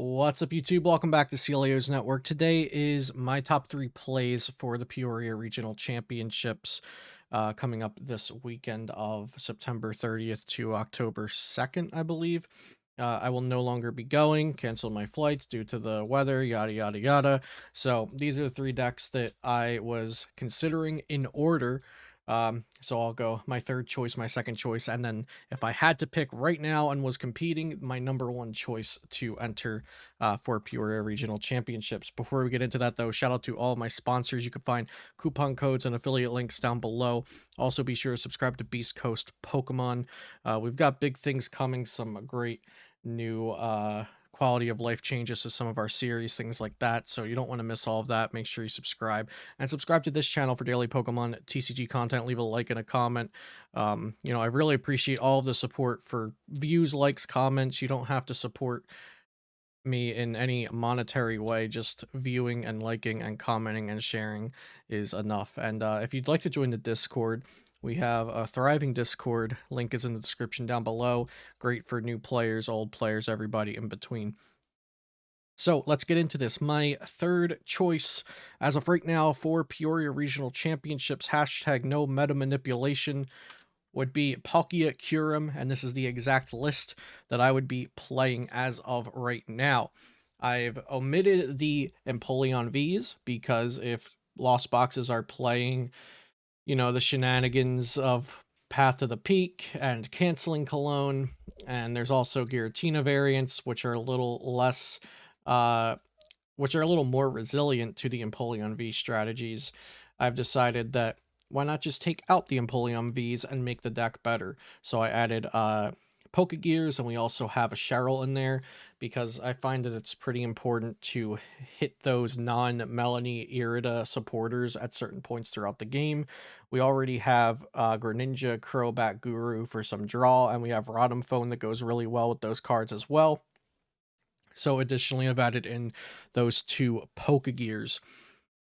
What's up, YouTube? Welcome back to Celio's Network. Today is my top 3 plays for the Peoria Regional Championships coming up this weekend of September 30th to October 2nd, I believe. I will no longer be going, canceled my flights due to the weather, yada, yada, yada. So these are the 3 decks that I was considering in order. So I'll go my third choice, my second choice, and then if I had to pick right now and was competing, my number 1 choice to enter for Peoria Regional Championships. Before we get into that, though, shout out to all of my sponsors. You can find coupon codes and affiliate links down below. Also, be sure to subscribe to Beast Coast Pokemon. We've got big things coming, some great new quality of life changes to some of our series, things like that. So you don't want to miss all of that. Make sure you subscribe and subscribe to this channel for daily Pokemon TCG content. Leave a like and a comment. I really appreciate all of the support for views, likes, comments. You don't have to support me in any monetary way. Just viewing and liking and commenting and sharing is enough. And if you'd like to join the Discord, we have a thriving Discord. Link is in the description down below. Great for new players, old players, everybody in between. So let's get into this. My third choice as of right now for Peoria Regional Championships, hashtag no meta manipulation, would be Palkia Kyurem, and this is the exact list that I would be playing as of right now. I've omitted the Empoleon Vs because if Lost Boxes are playing, the shenanigans of Path to the Peak and canceling Cologne, and there's also Giratina variants, which are a little less, which are a little more resilient to the Empoleon V strategies. I've decided that why not just take out the Empoleon Vs and make the deck better? So I added Pokegears, and we also have a Cheryl in there because I find that it's pretty important to hit those non-Melanie Irida supporters at certain points throughout the game. We already have Greninja, Crobat, Guru for some draw, and we have Rotom Phone that goes really well with those cards as well. So additionally, I've added in those 2 Pokegears.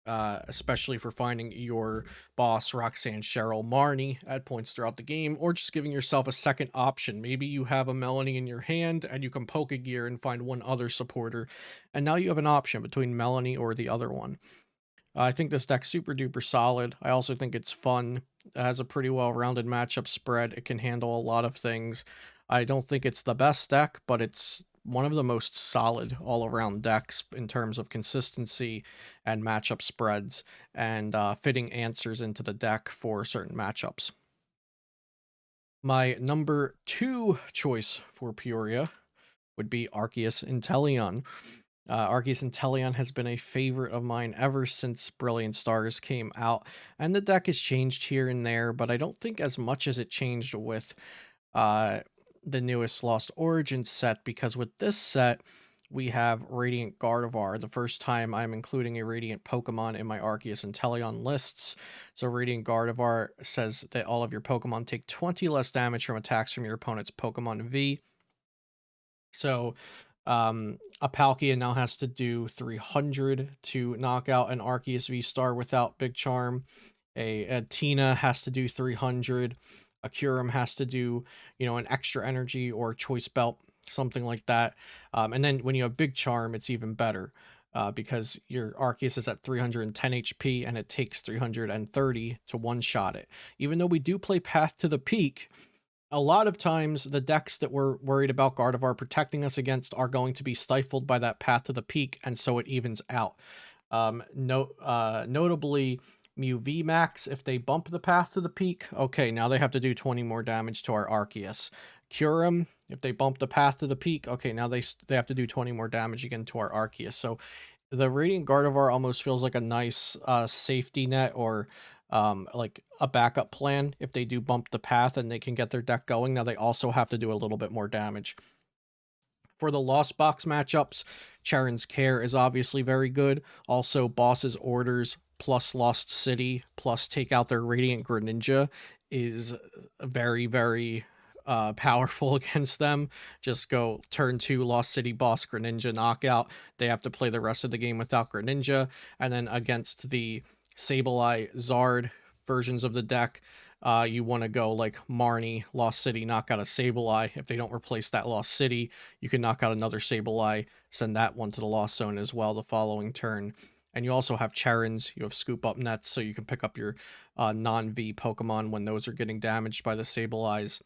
Especially for finding your boss, Roxanne, Cheryl, Marnie at points throughout the game, or just giving yourself a second option. Maybe you have a Melanie in your hand and you can poke a gear and find one other supporter, and now you have an option between Melanie or the other one. I think this deck's super duper solid. I also think it's fun. It has a pretty well-rounded matchup spread. It can handle a lot of things. I don't think it's the best deck, but it's one of the most solid all-around decks in terms of consistency and matchup spreads and fitting answers into the deck for certain matchups. My number 2 choice for Peoria would be Arceus Inteleon. Arceus Inteleon has been a favorite of mine ever since Brilliant Stars came out, and the deck has changed here and there, but I don't think as much as it changed with the newest Lost Origins set, because with this set, we have Radiant Gardevoir. The first time I'm including a Radiant Pokemon in my Arceus Inteleon lists. So Radiant Gardevoir says that all of your Pokemon take 20 less damage from attacks from your opponent's Pokemon V. So a Palkia now has to do 300 to knock out an Arceus V-Star without Big Charm. A Tina has to do 300. A Kyurem has to do, an extra energy or choice belt, something like that. And then when you have Big Charm, it's even better because your Arceus is at 310 HP and it takes 330 to one-shot it. Even though we do play Path to the Peak, a lot of times the decks that we're worried about Gardevoir protecting us against are going to be stifled by that Path to the Peak, and so it evens out. Notably, Mew VMAX, if they bump the Path to the Peak, okay, now they have to do 20 more damage to our Arceus. Kyurem, if they bump the Path to the Peak, okay, now they have to do 20 more damage again to our Arceus. So the Radiant Gardevoir almost feels like a nice safety net, or like a backup plan if they do bump the path and they can get their deck going. Now they also have to do a little bit more damage. For the Lost Box matchups, Charon's Care is obviously very good. Also, Boss's Orders plus Lost City plus take out their Radiant Greninja is very, very powerful against them. Just go turn 2, Lost City, Boss, Greninja, knockout. They have to play the rest of the game without Greninja. And then against the Sableye Zard versions of the deck, you want to go like Marnie, Lost City, knock out a Sableye. If they don't replace that Lost City, you can knock out another Sableye, send that one to the Lost Zone as well the following turn. And you also have Charons, you have Scoop Up Nets, so you can pick up your non-V Pokemon when those are getting damaged by the Sableyes.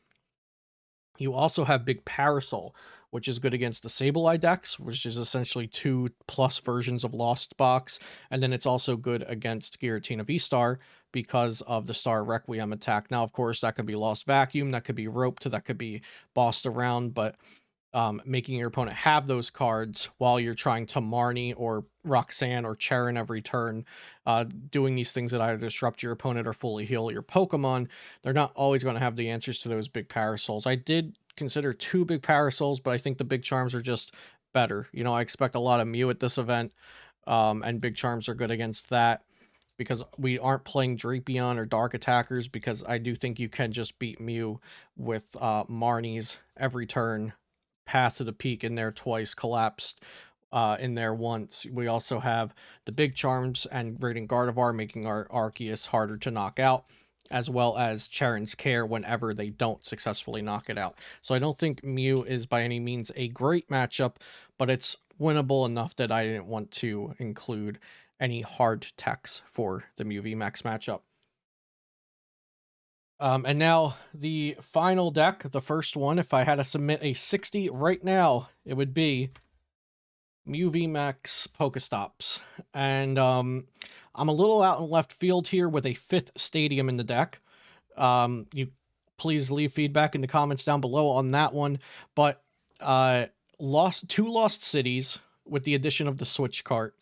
You also have Big Parasol, which is good against the Sableye decks, which is essentially 2+ versions of Lost Box, and then it's also good against Giratina V-Star because of the Star Requiem attack. Now, of course, that could be Lost Vacuum, that could be Roped, that could be bossed around, but making your opponent have those cards while you're trying to Marnie or Roxanne or Charon every turn, doing these things that either disrupt your opponent or fully heal your Pokemon. They're not always going to have the answers to those big Parasols. I did consider 2 big Parasols, but I think the big Charms are just better. You know, I expect a lot of Mew at this event, and big Charms are good against that because we aren't playing Drapion or Dark Attackers, because I do think you can just beat Mew with Marnies every turn. Path to the Peak in there twice, Collapsed in there once. We also have the big Charms and Radiant Gardevoir making our Arceus harder to knock out, as well as Charon's Care whenever they don't successfully knock it out. So I don't think Mew is by any means a great matchup, but it's winnable enough that I didn't want to include any hard techs for the Mew VMAX matchup. And now the final deck, the first one, if I had to submit a 60 right now, it would be Mew VMAX Pokestops. And I'm a little out in left field here with a 5th stadium in the deck. You please leave feedback in the comments down below on that one. But two lost cities with the addition of the switch cart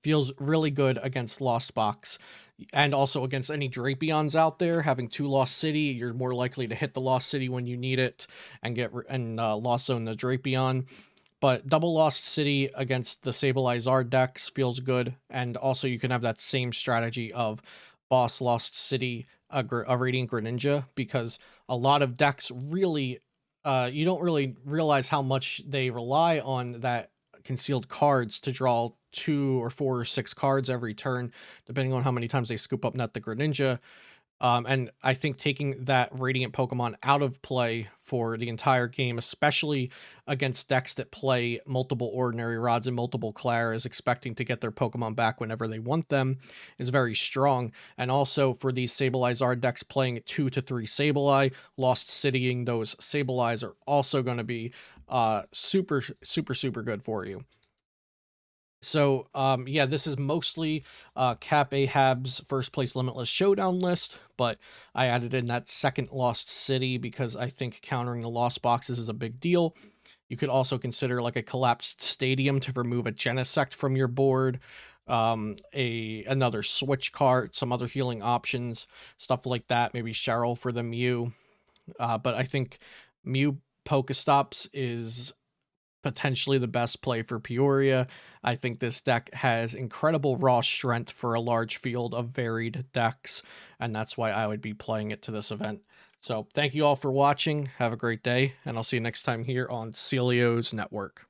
feels really good against Lost Box, and also against any Drapions out there. Having 2 Lost City, you're more likely to hit the Lost City when you need it and get Lost Zone the Drapion. But double Lost City against the Sableye Zard decks feels good, and also you can have that same strategy of boss Lost City, a Radiant Greninja, because a lot of decks really, you don't really realize how much they rely on that concealed cards to draw 2 or 4 or 6 cards every turn, depending on how many times they scoop up net the Greninja. And I think taking that Radiant Pokemon out of play for the entire game, especially against decks that play multiple Ordinary Rods and multiple Claras, expecting to get their Pokemon back whenever they want them, is very strong. And also for these Sableye Zard decks playing 2 to 3 Sableye, Lost Citying those Sableyes are also going to be super good for you. So, yeah, this is mostly Cap Ahab's first place Limitless Showdown list, but I added in that second Lost City because I think countering the Lost Boxes is a big deal. You could also consider like a Collapsed Stadium to remove a Genesect from your board, another Switch card, some other healing options, stuff like that, maybe Cheryl for the Mew. But I think Mew Pokestops is potentially the best play for Peoria. I think this deck has incredible raw strength for a large field of varied decks, and that's why I would be playing it to this event. So thank you all for watching. Have a great day, and I'll see you next time here on Celio's Network.